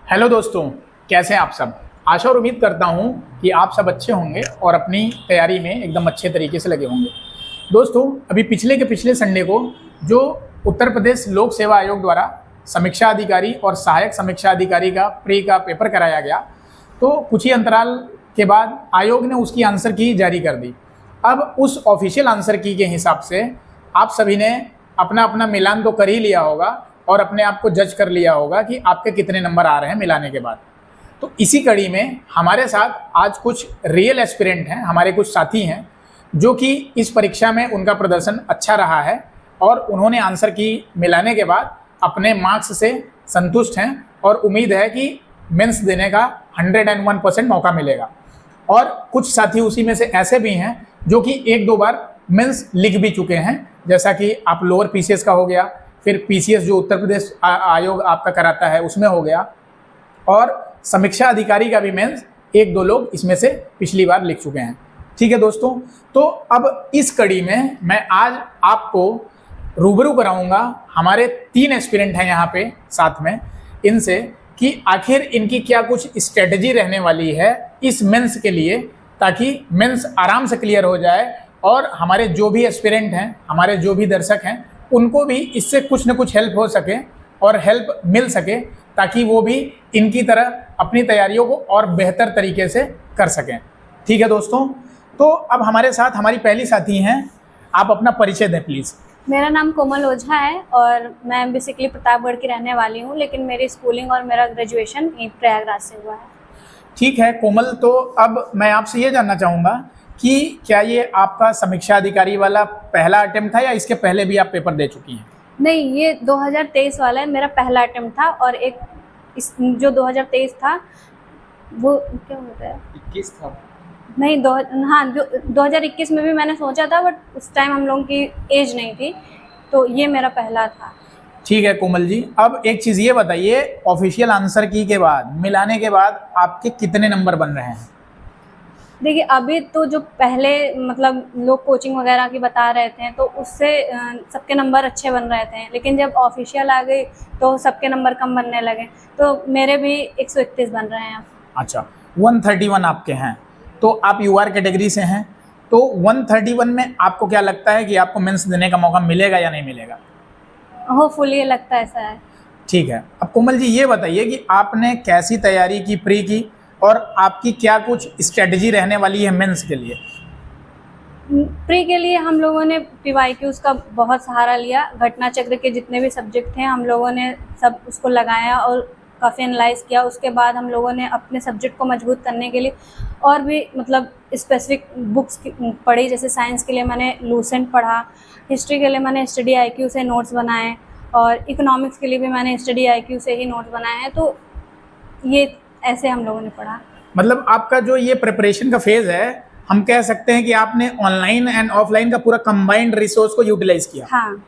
Hello दोस्तों, कैसे हैं आप सब। आशा और उम्मीद करता हूं कि आप सब अच्छे होंगे और अपनी तैयारी में एकदम अच्छे तरीके से लगे होंगे। दोस्तों, अभी पिछले संडे को जो उत्तर प्रदेश लोक सेवा आयोग द्वारा समीक्षा अधिकारी और सहायक समीक्षा अधिकारी का प्री का पेपर कराया गया, तो कुछ ही अंतराल के बाद आयोग ने उसकी आंसर की जारी कर दी। अब उस ऑफिशियल आंसर की के हिसाब से आप सभी ने अपना अपना मिलान तो कर ही लिया होगा और अपने आप को जज कर लिया होगा कि आपके कितने नंबर आ रहे हैं मिलाने के बाद। तो इसी कड़ी में हमारे साथ आज कुछ रियल एस्पिरेंट हैं, हमारे कुछ साथी हैं जो कि इस परीक्षा में उनका प्रदर्शन अच्छा रहा है और उन्होंने आंसर की मिलाने के बाद अपने मार्क्स से संतुष्ट हैं और उम्मीद है कि मेंस देने का 101% मौका मिलेगा। और कुछ साथी उसी में से ऐसे भी हैं जो कि एक दो बार मेंस लिख भी चुके हैं, जैसा कि आप लोअर पीसीएस का हो गया, फिर पीसीएस जो उत्तर प्रदेश आयोग आपका कराता है उसमें हो गया, और समीक्षा अधिकारी का भी मेंस एक दो लोग इसमें से पिछली बार लिख चुके हैं। ठीक है दोस्तों, तो अब इस कड़ी में मैं आज आपको रूबरू कराऊंगा, हमारे 3 एस्पिरेंट हैं यहाँ पे साथ में, इनसे कि आखिर इनकी क्या कुछ स्ट्रेटजी रहने वाली है इस मेंस के लिए, ताकि मेंस आराम से क्लियर हो जाए और हमारे जो भी एस्पिरेंट हैं, हमारे जो भी दर्शक हैं, उनको भी इससे कुछ न कुछ हेल्प हो सके और हेल्प मिल सके, ताकि वो भी इनकी तरह अपनी तैयारियों को और बेहतर तरीके से कर सकें। ठीक है दोस्तों, तो अब हमारे साथ हमारी पहली साथी हैं, आप अपना परिचय दें प्लीज़। मेरा नाम कोमल ओझा है और मैं बेसिकली प्रतापगढ़ की रहने वाली हूँ, लेकिन मेरी स्कूलिंग और मेरा ग्रेजुएशन प्रयागराज से हुआ है। ठीक है कोमल, तो अब मैं आपसे ये जानना चाहूँगा कि क्या ये आपका समीक्षा अधिकारी वाला पहला अटेम्प्ट था या इसके पहले भी आप पेपर दे चुकी हैं? नहीं, ये 2023 वाला है, मेरा पहला अटेम्प्ट था। और एक इस जो 2023 था वो क्या होता है 21 था। नहीं, हाँ, जो 2021 में भी मैंने सोचा था, बट उस टाइम हम लोगों की एज नहीं थी, तो ये मेरा पहला था। ठीक है कोमल जी, अब एक चीज़ ये बताइए, ऑफिशियल आंसर की के बाद मिलाने के बाद आपके कितने नंबर बन रहे हैं? देखिए, अभी तो जो पहले मतलब लोग कोचिंग वगैरह की बता रहे थे तो उससे सबके नंबर अच्छे बन रहे थे, लेकिन जब ऑफिशियल आ गई तो सबके नंबर कम बनने लगे, तो मेरे भी 131 बन रहे हैं। अच्छा, 131 आपके हैं, तो आप यूआर कैटेगरी से हैं, तो 131 में आपको क्या लगता है कि आपको मेंस देने का मौका मिलेगा या नहीं मिलेगा? होपफुली लगता है ऐसा है। ठीक है, अब कोमल जी ये बताइए कि आपने कैसी तैयारी की प्री की और आपकी क्या कुछ स्ट्रेटजी रहने वाली है मेंस के लिए? प्री के लिए हम लोगों ने पीवाईक्यूज़ का बहुत सहारा लिया। घटना चक्र के जितने भी सब्जेक्ट थे हम लोगों ने सब उसको लगाया और काफ़ी एनालाइज किया। उसके बाद हम लोगों ने अपने सब्जेक्ट को मजबूत करने के लिए और भी मतलब स्पेसिफिक बुक्स पढ़ी। जैसे साइंस के लिए मैंने लूसेंट पढ़ा, हिस्ट्री के लिए मैंने स्टडी आईक्यू से नोट्स बनाए, और इकोनॉमिक्स के लिए भी मैंने स्टडी आईक्यू से ही नोट्स बनाए हैं। तो ये ऐसे हम लोगों ने पढ़ा। मतलब आपका जो ये प्रिपरेशन का फेज है, हम कह सकते हैं कि आपने ऑनलाइन एंड ऑफलाइन का पूरा कंबाइंड रिसोर्स को यूटिलाइज किया। हाँ।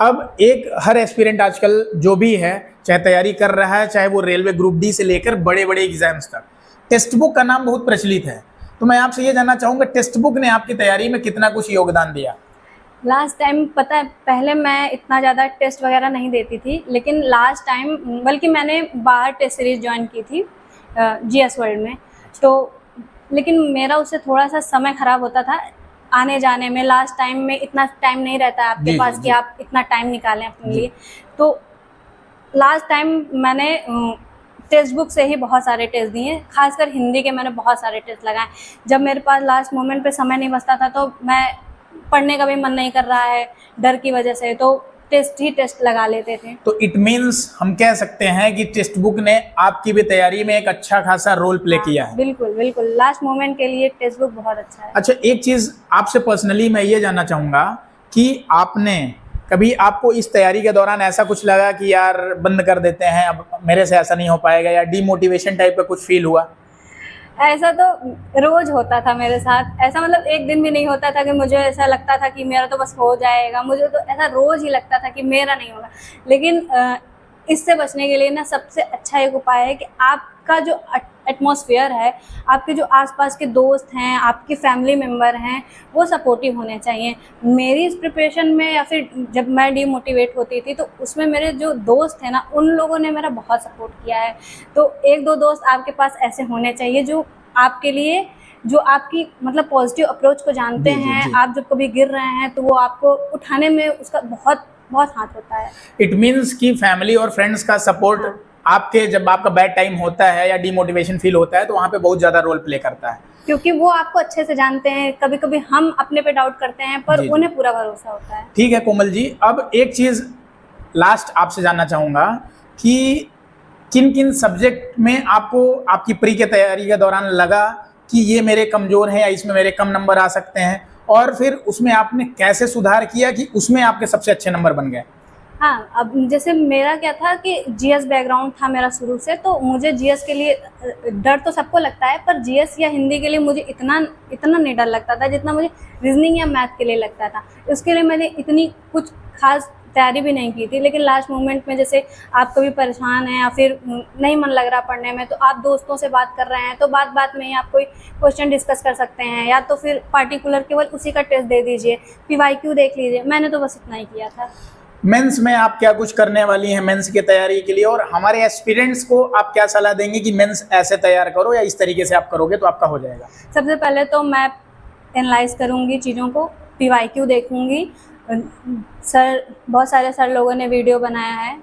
अब एक हर एस्पिरेंट आजकल जो भी है, चाहे तैयारी कर रहा है, चाहे वो रेलवे ग्रुप डी से लेकर बड़े बड़े एग्जाम्स तक, टेक्स्ट बुक का नाम बहुत प्रचलित है। तो मैं आपसे ये जानना चाहूँगा, टेक्स्ट बुक ने आपकी तैयारी में कितना कुछ योगदान दिया? लास्ट टाइम पता है, पहले मैं इतना ज़्यादा टेस्ट वगैरह नहीं देती थी, लेकिन लास्ट टाइम बल्कि मैंने बाहर टेस्ट सीरीज ज्वाइन की थी जीएस वर्ल्ड में। तो लेकिन मेरा उससे थोड़ा सा समय ख़राब होता था आने जाने में। लास्ट टाइम में इतना टाइम नहीं रहता है आपके पास कि आप इतना टाइम निकालें अपने लिए। तो लास्ट टाइम मैंने टेक्स्ट बुक से ही बहुत सारे टेस्ट दिए, खासकर हिंदी के मैंने बहुत सारे टेस्ट लगाए। जब मेरे पास लास्ट मोमेंट पे समय नहीं बचता था तो मैं पढ़ने का भी मन नहीं कर रहा है डर की वजह से, तो टेस्ट लगा लेते थे। तो इट मीन्स हम कह सकते हैं कि टेक्स्ट बुक ने आपकी भी तैयारी में एक अच्छा खासा रोल प्ले किया है। बिल्कुल बिल्कुल, लास्ट मोमेंट के लिए टेक्स्ट बुक बहुत अच्छा है। अच्छा, एक चीज़ आपसे पर्सनली मैं ये जानना चाहूँगा कि आपने कभी, आपको इस तैयारी के दौरान ऐसा कुछ लगा कि यार बंद कर देते हैं, अब मेरे से ऐसा नहीं हो पाएगा, या डीमोटिवेशन टाइप का कुछ फील हुआ? ऐसा तो रोज होता था मेरे साथ। ऐसा मतलब एक दिन भी नहीं होता था कि मुझे ऐसा लगता था कि मेरा तो बस हो जाएगा। मुझे तो ऐसा रोज ही लगता था कि मेरा नहीं होगा। लेकिन इससे बचने के लिए ना सबसे अच्छा एक उपाय है कि आपका जो एटमॉस्फेयर है, आपके जो आसपास के दोस्त हैं, आपके फैमिली मेम्बर हैं, वो सपोर्टिव होने चाहिए। मेरी इस प्रिपरेशन में या फिर जब मैं डीमोटिवेट होती थी तो उसमें मेरे जो दोस्त हैं ना, उन लोगों ने मेरा बहुत सपोर्ट किया है। तो 1-2 दोस्त आपके पास ऐसे होने चाहिए जो आपके लिए, जो आपकी मतलब पॉजिटिव अप्रोच को जानते जी, जी, हैं। जी। आप जब कभी गिर रहे हैं तो वो आपको उठाने में उसका बहुत बहुत हाथ होता है। इट मीन्स कि फैमिली और फ्रेंड्स का सपोर्ट हाँ। आपके, जब आपका बैड टाइम होता है या डिमोटिवेशन फील होता है, तो वहाँ पे बहुत ज़्यादा रोल प्ले करता है। क्योंकि वो आपको अच्छे से जानते हैं। कभी-कभी हम अपने पे डाउट करते हैं पर जी, जी। उन्हें पूरा भरोसा होता है। ठीक है कोमल जी, अब एक चीज़ लास्ट आपसे जानना चाहूँगा कि किन किन सब्जेक्ट में आपको आपकी प्री के तैयारी के दौरान लगा कि ये मेरे कमज़ोर हैं या इसमें मेरे कम नंबर आ सकते हैं, और फिर उसमें आपने कैसे सुधार किया कि उसमें आपके सबसे अच्छे नंबर बन गए? हाँ, अब जैसे मेरा क्या था कि जीएस बैकग्राउंड था मेरा शुरू से, तो मुझे जीएस के लिए डर तो सबको लगता है, पर जीएस या हिंदी के लिए मुझे इतना नहीं डर लगता था जितना मुझे रीजनिंग या मैथ के लिए लगता था। उसके लिए मैंने इतनी कुछ खास तैयारी भी नहीं की थी, लेकिन लास्ट मोमेंट में जैसे आप कभी परेशान हैं या फिर नहीं मन लग रहा पढ़ने में, तो आप दोस्तों से बात कर रहे हैं, तो बात में ही आप कोई क्वेश्चन डिस्कस कर सकते हैं, या तो फिर पार्टिकुलर केवल उसी का टेस्ट दे दीजिए, पीवाईक्यू देख लीजिए। मैंने तो बस इतना ही किया था। मेंस में आप क्या कुछ करने वाली हैं मेंस की तैयारी के लिए, और हमारे एस्पिरेंट्स को आप क्या सलाह देंगे कि मेंस ऐसे तैयार करो या इस तरीके से आप करोगे तो आपका हो जाएगा? सबसे पहले तो मैं एनालाइज करूँगी चीज़ों को, पीवाईक्यू देखूँगी। बहुत सारे सर लोगों ने वीडियो बनाया है,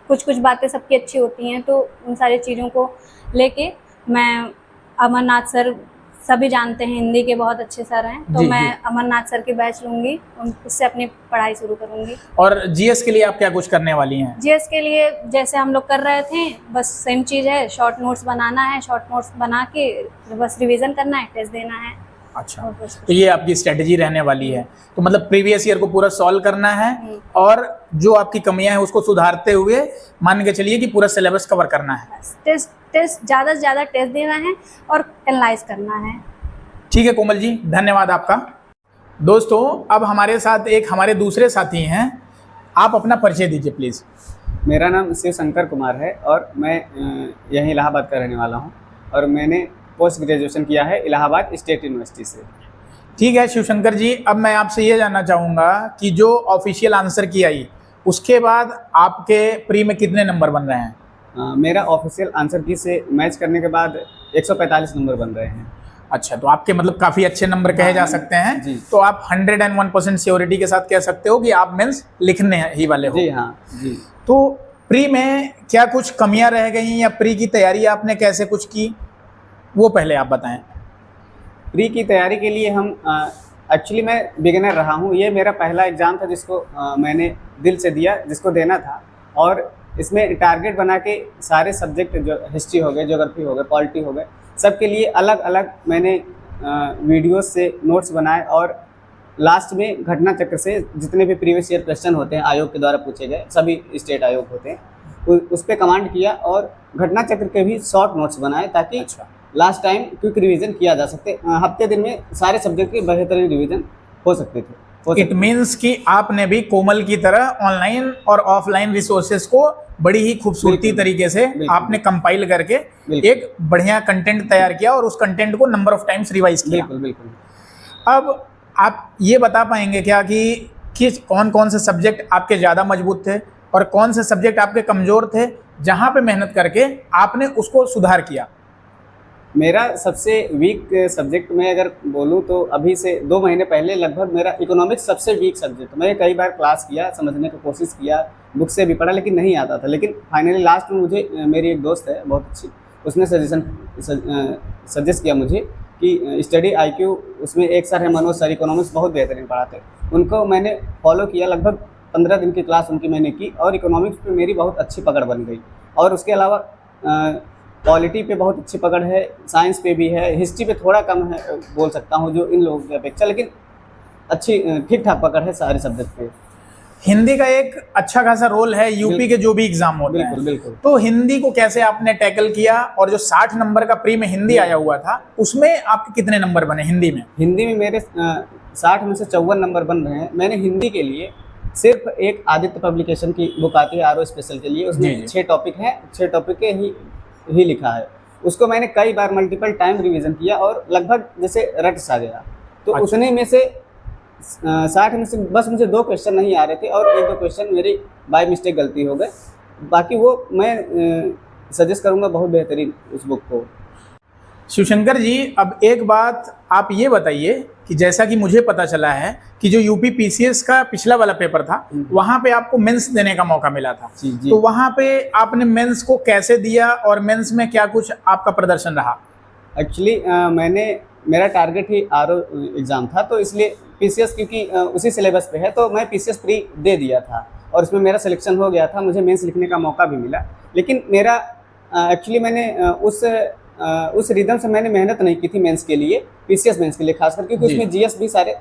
कुछ बातें सबकी अच्छी होती हैं, तो उन सारी चीज़ों को लेके मैं, अमरनाथ सर सभी जानते हैं, हिंदी के बहुत अच्छे सर हैं, तो जी, मैं जी। अमरनाथ सर की बैच लूँगी, उससे अपनी पढ़ाई शुरू करूँगी। और जीएस के लिए आप क्या कुछ करने वाली हैं? जीएस के लिए जैसे हम लोग कर रहे थे, बस सेम चीज़ है, शॉर्ट नोट्स बनाना है, शॉर्ट नोट्स बना के बस रिवीजन करना है, टेस्ट देना है। अच्छा, और बस तो ये आपकी स्ट्रेटजी रहने वाली है। तो मतलब प्रीवियस ईयर को पूरा सॉल्व करना है और जो आपकी कमियां हैं उसको सुधारते हुए मान के चलिए कि पूरा सिलेबस कवर करना है। टेस्ट ज़्यादा से ज़्यादा टेस्ट देना है और एनालाइज करना है। ठीक है कोमल जी, धन्यवाद आपका। दोस्तों, अब हमारे साथ एक हमारे दूसरे साथी हैं, आप अपना परिचय दीजिए प्लीज़। मेरा नाम शिव शंकर कुमार है और मैं यहीं इलाहाबाद का रहने वाला हूं, और मैंने पोस्ट ग्रेजुएशन किया है इलाहाबाद स्टेट यूनिवर्सिटी से। ठीक है शिवशंकर जी, अब मैं आपसे ये जानना चाहूँगा कि जो ऑफिशियल आंसर की आई उसके बाद आपके प्री में कितने नंबर बन रहे हैं? मेरा ऑफिशियल आंसर की से मैच करने के बाद 145 नंबर बन रहे हैं। अच्छा, तो आपके मतलब काफ़ी अच्छे नंबर कहे जा सकते हैं जी। तो आप 101% श्योरिटी के साथ कह सकते हो कि आप मेंस लिखने ही वाले हो। जी हाँ जी। तो प्री में क्या कुछ कमियां रह गई या प्री की तैयारी आपने कैसे कुछ की, वो पहले आप बताएं। प्री की तैयारी के लिए हम एक्चुअली मैं बिगिनर रहा हूँ। ये मेरा पहला एग्ज़ाम था जिसको मैंने दिल से दिया, जिसको देना था, और इसमें टारगेट बना के सारे सब्जेक्ट, जो हिस्ट्री हो गए, ज्योग्राफी हो गए, पॉलिटी हो गए, सबके लिए अलग अलग मैंने वीडियोस से नोट्स बनाए, और लास्ट में घटना चक्र से जितने भी प्रीवियस ईयर क्वेश्चन होते हैं आयोग के द्वारा पूछे गए, सभी स्टेट आयोग होते हैं, उस पर कमांड किया और घटना चक्र के भी शॉर्ट नोट्स बनाए, ताकि लास्ट टाइम क्विक रिवीजन किया जा सकते, हफ्ते दिन में सारे सब्जेक्ट के बेहतरीन रिवीजन हो सकते थे। इट मीन्स कि आपने भी कोमल की तरह ऑनलाइन और ऑफलाइन रिसोर्सेज को बड़ी ही खूबसूरती तरीके से आपने कंपाइल करके एक बढ़िया कंटेंट तैयार किया और उस कंटेंट को नंबर ऑफ टाइम्स रिवाइज किया। बिल्कुल। अब आप ये बता पाएंगे क्या कि कौन कौन से सब्जेक्ट आपके ज़्यादा मजबूत थे और कौन से सब्जेक्ट आपके कमज़ोर थे, जहाँ पे मेहनत करके आपने उसको सुधार किया? मेरा सबसे वीक सब्जेक्ट में अगर बोलूँ तो अभी से 2 महीने पहले लगभग मेरा इकोनॉमिक्स सबसे वीक सब्जेक्ट। मैंने कई बार क्लास किया, समझने की कोशिश किया, बुक से भी पढ़ा, लेकिन नहीं आता था। लेकिन फाइनली लास्ट में मुझे, मेरी एक दोस्त है बहुत अच्छी, उसने सजेस्ट किया मुझे कि स्टडी IQ, उसमें एक सर है मनोज सर, इकोनॉमिक्स बहुत बेहतरीन पढ़ाते, उनको मैंने फॉलो किया। लगभग 15 दिन की क्लास उनकी मैंने की और इकोनॉमिक्स पे मेरी बहुत अच्छी पकड़ बन गई। और उसके अलावा पॉलिटी पे बहुत अच्छी पकड़ है, साइंस पे भी है, हिस्ट्री पे थोड़ा कम है बोल सकता हूँ जो इन लोगों की अपेक्षा, लेकिन अच्छी ठीक ठाक पकड़ है सारे सब्जेक्ट पे। हिंदी का एक अच्छा खासा रोल है यूपी के जो भी एग्जाम होते हैं। बिल्कुल। तो हिंदी को कैसे आपने टैकल किया, और जो 60 नंबर का प्री में हिंदी आया हुआ था उसमें आपके कितने नंबर बने हिंदी में? हिंदी में मेरे 60 में से 54 नंबर बन रहे हैं। मैंने हिंदी के लिए सिर्फ एक आदित्य पब्लिकेशन की बुक आती है आरओ स्पेशल के लिए, जी, उसमें जी। 6 टॉपिक हैं, 6 टॉपिक के ही लिखा है। उसको मैंने कई बार मल्टीपल टाइम रिवीजन किया और लगभग जैसे रट सा गया। तो अच्छा। उतने में से 60 में से बस मुझे 2 क्वेश्चन नहीं आ रहे थे और 1-2 क्वेश्चन मेरी बाय मिस्टेक गलती हो गए। बाकी वो मैं सजेस्ट करूँगा बहुत बेहतरीन उस बुक को। शिवशंकर जी, अब एक बात आप ये बताइए कि जैसा कि मुझे पता चला है कि जो यूपी पीसीएस का पिछला वाला पेपर था, वहाँ पे आपको मेंस देने का मौका मिला था। जी, जी। तो वहाँ पे आपने मेंस को कैसे दिया और मेंस में क्या कुछ आपका प्रदर्शन रहा? एक्चुअली मेरा टारगेट ही आरओ एग्ज़ाम था, तो इसलिए पीसीएस क्योंकि उसी सिलेबस पे है तो मैं पीसीएस प्री दे दिया था और उसमें मेरा सिलेक्शन हो गया था, मुझे मेंस लिखने का मौका भी मिला। लेकिन मेरा एक्चुअली मैंने उस रिदम से मैंने मेहनत नहीं की थी मेंस के लिए, पीसीएस मेंस के लिए खासकर, क्योंकि जी। उसमें जीएस भी सारे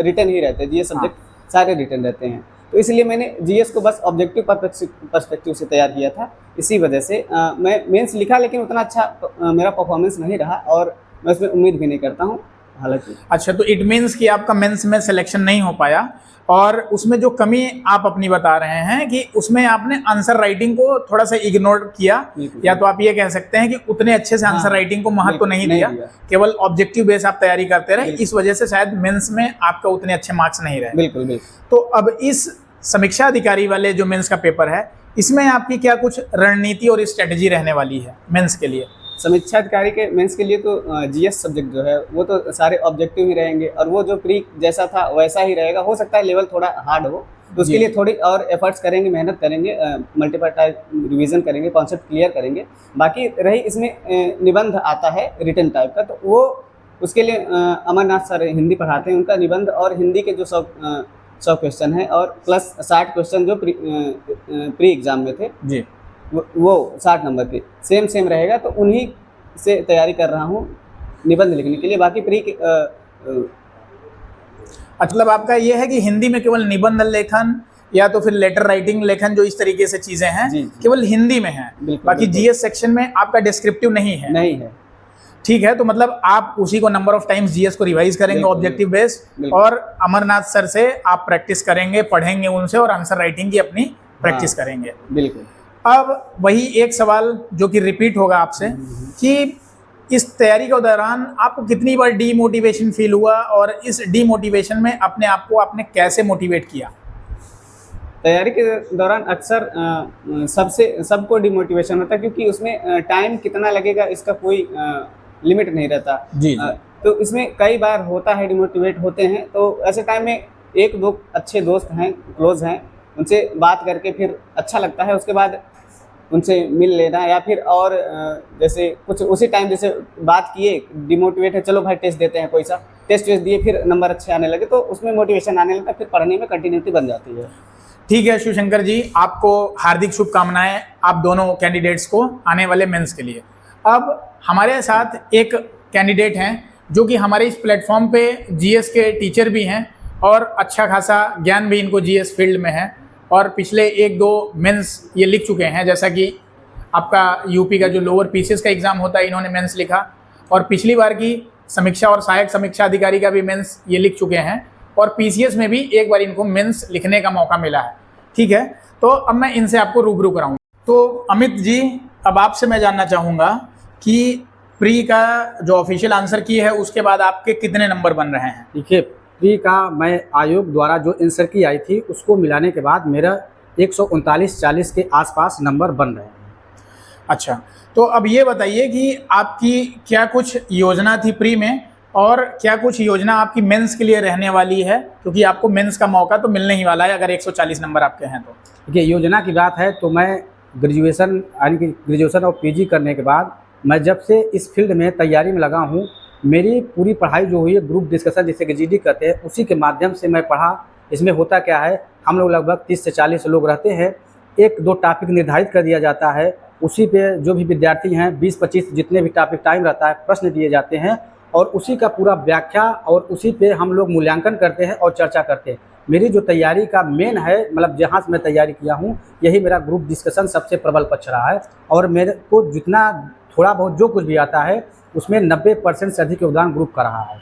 रिटन ही रहते हैं, जीएस सब्जेक्ट सारे रिटन रहते हैं। तो इसलिए मैंने जीएस को बस ऑब्जेक्टिव पर्सपेक्टिव से तैयार किया था। इसी वजह से मैं मेंस लिखा, लेकिन उतना अच्छा मेरा परफॉर्मेंस नहीं रहा और मैं उसमें उम्मीद भी नहीं करता हूँ हालांकि। अच्छा, तो इट मीन्स कि आपका मेंस में सिलेक्शन नहीं हो पाया और उसमें जो कमी आप अपनी बता रहे हैं कि उसमें आपने आंसर राइटिंग को थोड़ा सा इग्नोर किया, बिल्कुल। या तो आप ये कह सकते हैं कि उतने अच्छे से आंसर हाँ, राइटिंग को महत्व बिल्कुल, नहीं नहीं दिया, दिया। केवल ऑब्जेक्टिव बेस आप तैयारी करते रहे, बिल्कुल। इस वजह से शायद मेंस में आपका उतने अच्छे मार्क्स नहीं रहे। बिल्कुल बिल्कुल। तो अब इस समीक्षा अधिकारी वाले जो मेंस का पेपर है, इसमें आपकी क्या कुछ रणनीति और स्ट्रेटजी रहने वाली है मेंस के लिए? समीक्षा अधिकारी के मेंस के लिए तो जीएस सब्जेक्ट जो है वो तो सारे ऑब्जेक्टिव ही रहेंगे और वो जो प्री जैसा था वैसा ही रहेगा। हो सकता है लेवल थोड़ा हार्ड हो, तो उसके जी। लिए थोड़ी और एफर्ट्स करेंगे, मेहनत करेंगे, मल्टीपल टाइप रिवीजन करेंगे, कॉन्सेप्ट क्लियर करेंगे। बाकी रही इसमें निबंध आता है रिटन टाइप का, तो वो उसके लिए अमरनाथ सर हिंदी पढ़ाते हैं, उनका निबंध और हिंदी के जो 100 क्वेश्चन है और प्लस 60 क्वेश्चन जो प्री एग्ज़ाम में थे, जी। वो 60 नंबर के सेम रहेगा। तो उन्हीं से तैयारी कर रहा हूँ निबंध लिखने के लिए। बाकी प्री मतलब आपका ये है कि हिंदी में केवल निबंध लेखन या तो फिर लेटर राइटिंग लेखन, जो इस तरीके से चीजें हैं, जी। केवल हिंदी में है, बिल्कुल, बाकी बिल्कुल। जीएस सेक्शन में आपका डिस्क्रिप्टिव नहीं है। नहीं है। ठीक है, तो मतलब आप उसी को नंबर ऑफ टाइम्स जीएस को रिवाइज करेंगे बिल्कुल, ऑब्जेक्टिव बेस, बिल्कुल। और अमरनाथ सर से आप प्रैक्टिस करेंगे, पढ़ेंगे उनसे और आंसर राइटिंग की अपनी प्रैक्टिस हाँ। करेंगे। बिल्कुल। अब वही एक सवाल जो कि रिपीट होगा आपसे कि इस तैयारी के दौरान आपको कितनी बार डीमोटिवेशन फील हुआ और इस डीमोटिवेशन में अपने आप को आपने कैसे मोटिवेट किया? तैयारी के दौरान अक्सर सबको डिमोटिवेशन होता है, क्योंकि उसमें टाइम कितना लगेगा इसका कोई लिमिट नहीं रहता। जी। तो इसमें कई बार होता है, डिमोटिवेट होते हैं। तो ऐसे टाइम में 1-2 अच्छे दोस्त हैं, क्लोज हैं, उनसे बात करके फिर अच्छा लगता है। उसके बाद उनसे मिल लेना या फिर और जैसे कुछ उसी टाइम जैसे बात किए, डिमोटिवेट है, चलो भाई टेस्ट देते हैं, कोई सा टेस्ट दिए, फिर नंबर अच्छे आने लगे तो उसमें मोटिवेशन आने लगता है, फिर पढ़ने में कंटिन्यूटी बन जाती है। ठीक है शिवशंकर जी, आपको हार्दिक शुभकामनाएं आप दोनों कैंडिडेट्स को आने वाले मेंस के लिए। अब हमारे साथ एक कैंडिडेट हैं जो कि हमारे इस प्लेटफॉर्म पे जीएस के टीचर भी हैं और अच्छा खासा ज्ञान भी इनको जीएस फील्ड में है और पिछले 1-2 मेंस ये लिख चुके हैं। जैसा कि आपका यूपी का जो लोअर पीसीएस का एग्ज़ाम होता है, इन्होंने मेंस लिखा, और पिछली बार की समीक्षा और सहायक समीक्षा अधिकारी का भी मेंस ये लिख चुके हैं और पीसीएस में भी एक बार इनको मेंस लिखने का मौका मिला है। ठीक है, तो अब मैं इनसे आपको रूबरू कराऊँ। तो अमित जी, अब आपसे मैं जानना चाहूँगा कि प्री का जो ऑफिशियल आंसर की है उसके बाद आपके कितने नंबर बन रहे हैं? देखिए, प्री का मैं आयोग द्वारा जो आंसर की आई थी उसको मिलाने के बाद मेरा 139-40 के आसपास नंबर बन रहे हैं। अच्छा, तो अब ये बताइए कि आपकी क्या कुछ योजना थी प्री में और क्या कुछ योजना आपकी मेंस के लिए रहने वाली है, क्योंकि आपको मेंस का मौका तो मिलने ही वाला है अगर 140 नंबर आपके हैं तो। देखिए, योजना की बात है तो मैं ग्रेजुएशन यानी कि ग्रेजुएशन और पीजी करने के बाद मैं जब से इस फील्ड में तैयारी में लगा हूँ, मेरी पूरी पढ़ाई जो हुई है ग्रुप डिस्कशन जिसे कि जीडी कहते हैं, उसी के माध्यम से मैं पढ़ा। इसमें होता क्या है, हम लोग लगभग 30 से 40 लोग रहते हैं, 1-2 टॉपिक निर्धारित कर दिया जाता है, उसी पे जो भी विद्यार्थी हैं 20-25 जितने भी टॉपिक टाइम रहता है प्रश्न दिए जाते हैं और उसी का पूरा व्याख्या और उसी पे हम लोग मूल्यांकन करते हैं और चर्चा करते हैं। मेरी जो तैयारी का मेन है, मतलब जहाँ से मैं तैयारी किया हूँ, यही मेरा ग्रुप डिस्कशन सबसे प्रबल पक्ष रहा है और मेरे को जितना थोड़ा बहुत जो कुछ भी आता है उसमें 90% से अधिक योगदान ग्रुप का रहा है।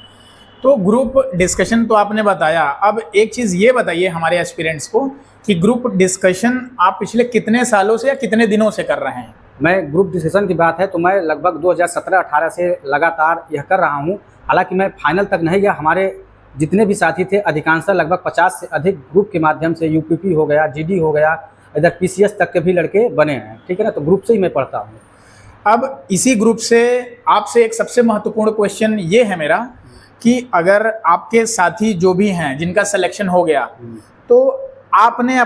तो ग्रुप डिस्कशन तो आपने बताया, अब एक चीज़ ये बताइए हमारे एस्पिरेंट्स को कि ग्रुप डिस्कशन आप पिछले कितने सालों से या कितने दिनों से कर रहे हैं? मैं ग्रुप डिस्कशन की बात है तो मैं लगभग 2017-18 से लगातार यह कर रहा हूँ। हालांकि मैं फाइनल तक नहीं गया, हमारे जितने भी साथी थे अधिकांशतः लगभग 50 से अधिक ग्रुप के माध्यम से यूपीपी हो गया, जीडी हो गया, इधर पीसीएस तक के भी लड़के बने हैं, ठीक है ना। तो ग्रुप से ही मैं पढ़ता हूँ। अब इसी ग्रुप से आपसे एक सबसे महत्वपूर्ण क्वेश्चन ये है मेरा कि अगर आपके साथी जो भी हैं जिनका सिलेक्शन हो गया, तो आपने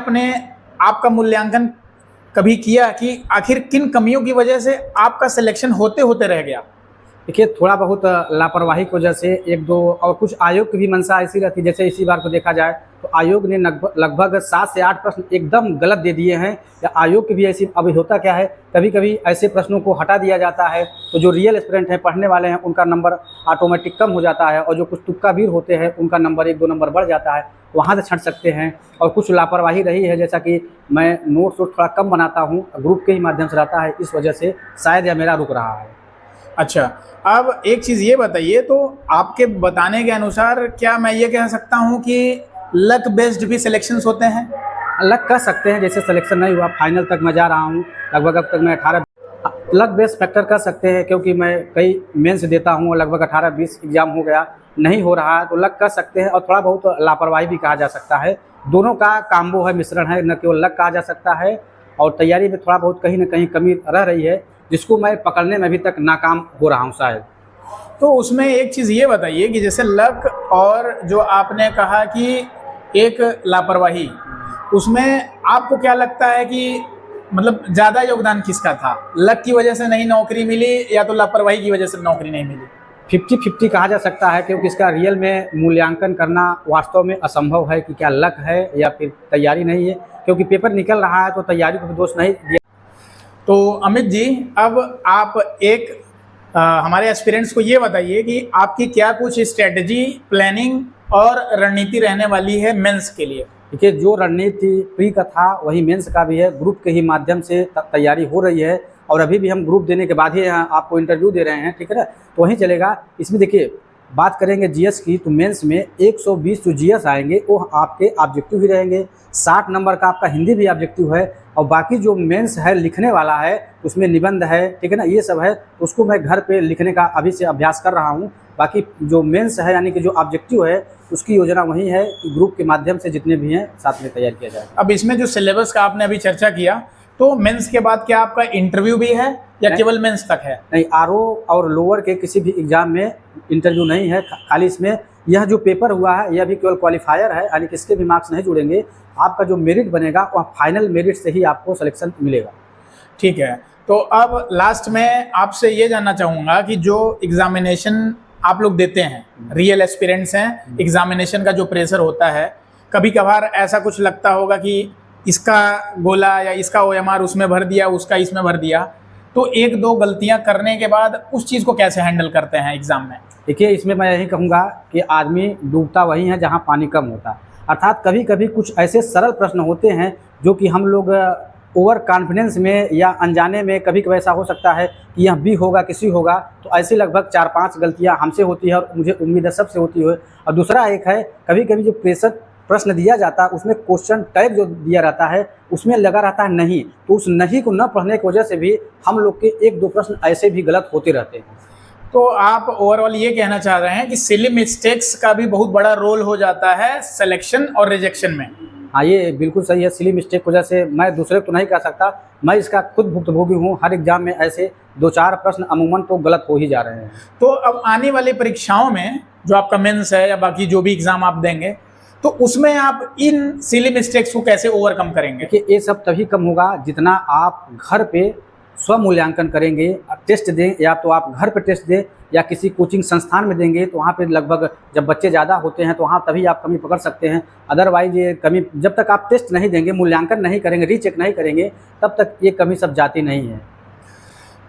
आपका मूल्यांकन कभी किया कि आखिर किन कमियों की वजह से आपका सिलेक्शन होते होते रह गया? देखिए, थोड़ा बहुत लापरवाही की वजह से एक दो, और कुछ आयोग की भी मंशा ऐसी रहती है। जैसे इसी बार को देखा जाए तो आयोग ने लगभग 7 से 8 प्रश्न एकदम गलत दे दिए हैं, या आयोग की भी ऐसी। अभी होता क्या है, कभी कभी ऐसे प्रश्नों को हटा दिया जाता है तो जो रियल एस्पिरेंट हैं, पढ़ने वाले हैं, उनका नंबर ऑटोमेटिक कम हो जाता है, और जो कुछ तुक्का वीर होते हैं उनका नंबर 1-2 नंबर बढ़ जाता है, वहाँ से छंट सकते हैं। और कुछ लापरवाही रही है, जैसा कि मैं नोट्स थोड़ा कम बनाता हूँ, ग्रुप के ही माध्यम से रहता है, इस वजह से शायद यह मेरा रुक रहा है। अच्छा, अब एक चीज़ ये बताइए, तो आपके बताने के अनुसार क्या मैं ये कह सकता हूँ कि लक बेस्ड भी सिलेक्शंस होते हैं? लक कह सकते हैं, जैसे सिलेक्शन नहीं हुआ, फाइनल तक मैं जा रहा हूँ, लगभग अब तक मैं 18 लक बेस्ड फैक्टर कह सकते हैं, क्योंकि मैं कई मेंस देता हूँ, लगभग 18-20 एग्जाम हो गया, नहीं हो रहा है, तो लक कह सकते हैं। और थोड़ा बहुत लापरवाही भी कहा जा सकता है। दोनों का काम्बो है, मिश्रण है, न केवल लक कहा जा सकता है, और तैयारी में थोड़ा बहुत कहीं ना कहीं कमी रह रही है, जिसको मैं पकड़ने में अभी तक नाकाम हो रहा हूँ शायद। तो उसमें एक चीज़ ये बताइए कि जैसे लक और जो आपने कहा कि एक लापरवाही, उसमें आपको क्या लगता है कि मतलब ज़्यादा योगदान किसका था? लक की वजह से नहीं नौकरी मिली या तो लापरवाही की वजह से नौकरी नहीं मिली? 50-50 कहा जा सकता है, क्योंकि इसका रियल में मूल्यांकन करना वास्तव में असंभव है कि क्या लक है या फिर तैयारी नहीं है, क्योंकि पेपर निकल रहा है तो तैयारी को भी दोष नहीं दिया। तो अमित जी, अब आप एक हमारे एस्पिरेंट्स को ये बताइए कि आपकी क्या कुछ स्ट्रेटजी, प्लानिंग और रणनीति रहने वाली है मेंस के लिए? देखिए, जो रणनीति प्री का था वही मेंस का भी है। ग्रुप के ही माध्यम से तैयारी हो रही है, और अभी भी हम ग्रुप देने के बाद ही आपको इंटरव्यू दे रहे हैं, ठीक है ना। तो वहीं चलेगा। इसमें देखिए, बात करेंगे जीएस की, तो मेंस में 120 जो जीएस आएंगे वो आपके ऑब्जेक्टिव ही रहेंगे। 60 नंबर का आपका हिंदी भी ऑब्जेक्टिव है, और बाकी जो मेंस है लिखने वाला है उसमें निबंध है, ठीक है ना, ये सब है। तो उसको मैं घर पे लिखने का अभी से अभ्यास कर रहा हूँ। बाकी जो मेंस है यानी कि जो ऑब्जेक्टिव है उसकी योजना वही है कि ग्रुप के माध्यम से जितने भी हैं साथ में तैयार किया जाएगा। अब इसमें जो सिलेबस का आपने अभी चर्चा किया, तो मेंस के बाद क्या आपका इंटरव्यू भी है या केवल मेंस तक है? नहीं, आरओ और लोअर के किसी भी एग्जाम में इंटरव्यू नहीं है। खाली इसमें यह जो पेपर हुआ है यह भी केवल क्वालिफायर है, यानी कि इसके भी मार्क्स नहीं जुड़ेंगे। आपका जो मेरिट बनेगा वह फाइनल मेरिट से ही आपको सिलेक्शन मिलेगा। ठीक है, तो अब लास्ट में आपसे ये जानना चाहूँगा कि जो एग्जामिनेशन आप लोग देते हैं, रियल एस्पिरेंट्स हैं, एग्जामिनेशन का जो प्रेशर होता है, कभी कभार ऐसा कुछ लगता होगा कि इसका गोला या इसका ओएमआर उसमें भर दिया, उसका इसमें भर दिया, तो 1-2 गलतियां करने के बाद उस चीज़ को कैसे हैंडल करते हैं एग्ज़ाम में? देखिए, इसमें मैं यही कहूँगा कि आदमी डूबता वहीं है जहाँ पानी कम होता है। अर्थात कभी कभी कुछ ऐसे सरल प्रश्न होते हैं जो कि हम लोग ओवर कॉन्फिडेंस में या अनजाने में, कभी कभी ऐसा हो सकता है कि यह बी होगा किसी होगा, तो ऐसे लगभग 4-5 गलतियां हमसे होती है, और मुझे उम्मीद है सबसे होती है। और दूसरा एक है, कभी कभी जो प्रेशर प्रश्न दिया जाता है उसमें क्वेश्चन टैग जो दिया रहता है उसमें लगा रहता है नहीं, तो उस नहीं को न पढ़ने की वजह से भी हम लोग के 1-2 प्रश्न ऐसे भी गलत होते रहते हैं। तो आप ओवरऑल ये कहना चाह रहे हैं कि सिली मिस्टेक्स का भी बहुत बड़ा रोल हो जाता है सिलेक्शन और रिजेक्शन में? हाँ, ये बिल्कुल सही है। सिली मिस्टेक की वजह से मैं दूसरे को तो नहीं कह सकता, मैं इसका खुद भुक्तभोगी हूँ। हर एग्जाम में ऐसे 2-4 प्रश्न अमूमन तो गलत हो ही जा रहे हैं। तो अब आने वाली परीक्षाओं में जो आपका मेंस है या बाकी जो भी एग्जाम आप देंगे, तो उसमें आप इन सिली मिस्टेक्स को कैसे ओवरकम करेंगे? देखिए, ये सब तभी कम होगा जितना आप घर पे स्व मूल्यांकन करेंगे। टेस्ट दें, या तो आप घर पे टेस्ट दें या किसी कोचिंग संस्थान में देंगे, तो वहाँ पे लगभग जब बच्चे ज़्यादा होते हैं तो वहाँ तभी आप कमी पकड़ सकते हैं। अदरवाइज ये कमी, जब तक आप टेस्ट नहीं देंगे, मूल्यांकन नहीं करेंगे, रीचेक नहीं करेंगे, तब तक ये कमी सब जाती नहीं है।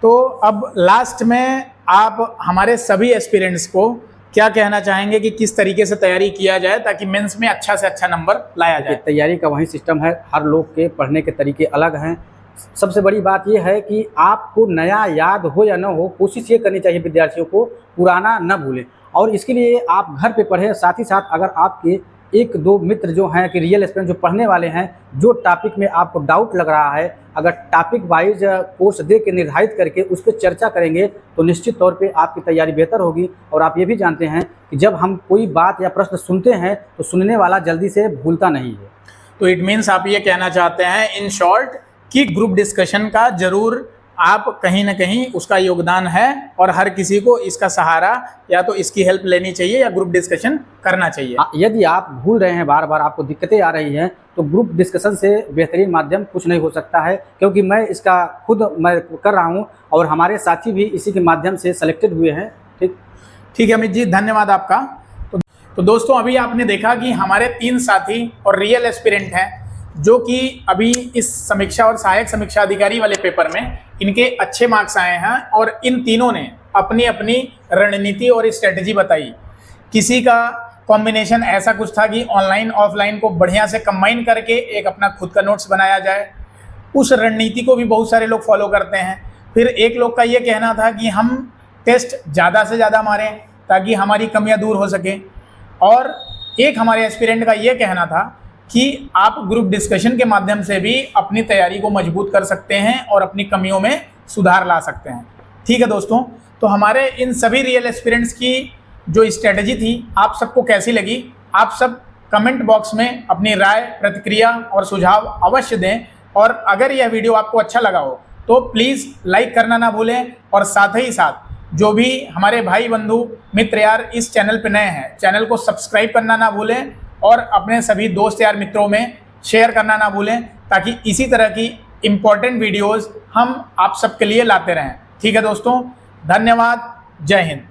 तो अब लास्ट में आप हमारे सभी एस्पिरेंट्स को क्या कहना चाहेंगे कि किस तरीके से तैयारी किया जाए ताकि मेंस में अच्छा से अच्छा नंबर लाया जाए? तैयारी का वही सिस्टम है, हर लोग के पढ़ने के तरीके अलग हैं। सबसे बड़ी बात यह है कि आपको नया याद हो या न हो, कोशिश ये करनी चाहिए विद्यार्थियों को पुराना न भूलें। और इसके लिए आप घर पे पढ़ें, साथ ही साथ अगर आपके एक दो मित्र जो हैं कि रियल एस्पिरेंट जो पढ़ने वाले हैं, जो टॉपिक में आपको डाउट लग रहा है, अगर टॉपिक वाइज कोर्स दे के निर्धारित करके उस पर चर्चा करेंगे तो निश्चित तौर पे आपकी तैयारी बेहतर होगी। और आप ये भी जानते हैं कि जब हम कोई बात या प्रश्न सुनते हैं तो सुनने वाला जल्दी से भूलता नहीं है। तो इट मीन्स आप ये कहना चाहते हैं इन शॉर्ट कि ग्रुप डिस्कशन का जरूर आप कहीं ना कहीं उसका योगदान है और हर किसी को इसका सहारा या तो इसकी हेल्प लेनी चाहिए या ग्रुप डिस्कशन करना चाहिए। यदि आप भूल रहे हैं, बार बार आपको दिक्कतें आ रही हैं, तो ग्रुप डिस्कशन से बेहतरीन माध्यम कुछ नहीं हो सकता है, क्योंकि मैं इसका खुद मैं कर रहा हूं और हमारे साथी भी इसी के माध्यम से सेलेक्टेड हुए हैं। ठीक है अमित जी, धन्यवाद आपका। तो दोस्तों अभी आपने देखा कि हमारे 3 साथी और रियल एस्पिरेंट हैं जो कि अभी इस समीक्षा और सहायक समीक्षा अधिकारी वाले पेपर में इनके अच्छे मार्क्स आए हैं और इन तीनों ने अपनी अपनी रणनीति और स्ट्रेटजी बताई। किसी का कॉम्बिनेशन ऐसा कुछ था कि ऑनलाइन ऑफलाइन को बढ़िया से कंबाइन करके एक अपना खुद का नोट्स बनाया जाए, उस रणनीति को भी बहुत सारे लोग फॉलो करते हैं। फिर एक लोग का ये कहना था कि हम टेस्ट ज़्यादा से ज़्यादा मारें ताकि हमारी कमियां दूर हो सकें, और एक हमारे एस्पिरेंट का ये कहना था कि आप ग्रुप डिस्कशन के माध्यम से भी अपनी तैयारी को मजबूत कर सकते हैं और अपनी कमियों में सुधार ला सकते हैं। ठीक है दोस्तों, तो हमारे इन सभी रियल एस्पिरेंट्स की जो स्ट्रेटजी थी आप सबको कैसी लगी, आप सब कमेंट बॉक्स में अपनी राय, प्रतिक्रिया और सुझाव अवश्य दें। और अगर यह वीडियो आपको अच्छा लगा हो तो प्लीज़ लाइक करना ना भूलें, और साथ ही साथ जो भी हमारे भाई बंधु मित्र यार इस चैनल पर नए हैं, चैनल को सब्सक्राइब करना ना भूलें और अपने सभी दोस्त यार मित्रों में शेयर करना ना भूलें, ताकि इसी तरह की इम्पोर्टेंट वीडियोस हम आप सबके लिए लाते रहें। ठीक है दोस्तों, धन्यवाद, जय हिंद।